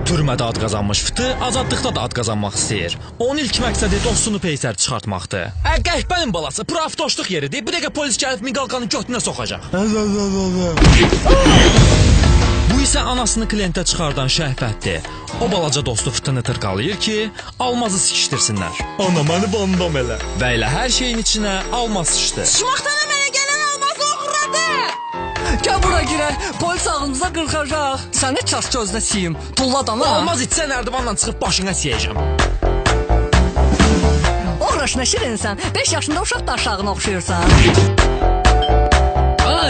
Türmədə ad qazanmış Fıtı azadlıqda da ad qazanmaq istəyir. Onun ilk məqsədi dostunu peysər çıxartmaqdır. Qəhbənin balası, profdoşluq yeridir. Bu dəqiqə polis gəlib miqalqanı götünə soxacaq. Bu isə anasını klientə çıxardan şəhvətdir. O balaca dostu Fıtını tırqalayır ki, almazı sikişdirsinlər. Ana məni bandam elə. Və elə hər şeyin içinə almaz sıçdı. Sıçmaqdan mənə gələn almazı oxuradı. Gəl bura girək, polis ağımıza qırxacaq. Səni çaş gözünə siyim, tulladan ha. Almaz içsə nərdivanla çıxıb başına siyəcəm. Oğraş nə şirinsən, 5 yaşında uşaq da aşağına oxşayırsan.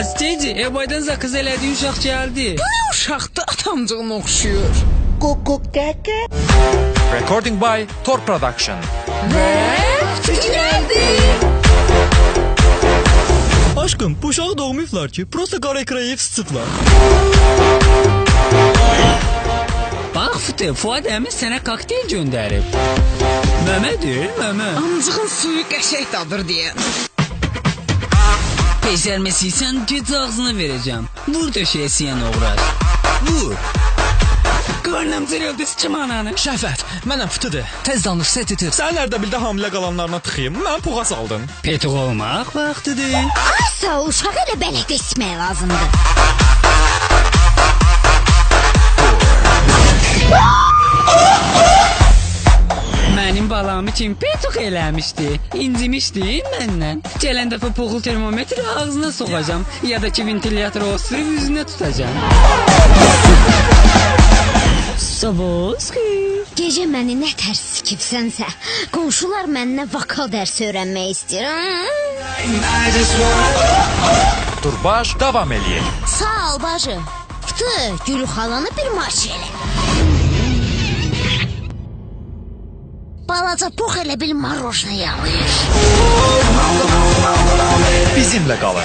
Steci, evbaydanıza qız elədiyi uşaq gəldi. Bu nə uşaqdır, atamcığına oxşuyur. Kaka. Recording by Tor Production. Və Fıtı gəldi. Aşkım, bu uşağı doğmayıblar ki, prosta qara ekrayıb sıçıblar. Bax Fıtı, Fuad əmi sənə kokteyl göndərib. Məmədir, məmə. Amcığın suyu qəşək dadır deyə. Peşərməsiysən, gec ağzına verəcəm. Vur döşəyə siyən oğrar. Vur. Qarnım zirildü sıçım ananı. Şəhvət, mənəm Fıtıdır. Tez danış, set itir. Sən nerede bildə hamilə qalanlarına tıxıyım, mən puğa saldın. Petuq olmaq vaxtıdır. Asa uşaq elə belə keçmək lazımdır. Mənim balamı kim petuq eləmişdi. İncimişdin məndən. Gələn dəfə poğul termometri ağzına soxacam. Ya da ki ventilyatoru osurub üzünə tutacam. Savoski. Gecə məni nə tərs sikibsənsə, qonşular məndən vokal dərs öyrənmək istəyir. Turbaş davam eləyir. Sağ ol bacı. Fıtı, Gülü xalanı bir marş elə. Balaca pox elə bil marojna yağlayır. Bizimlə qalın.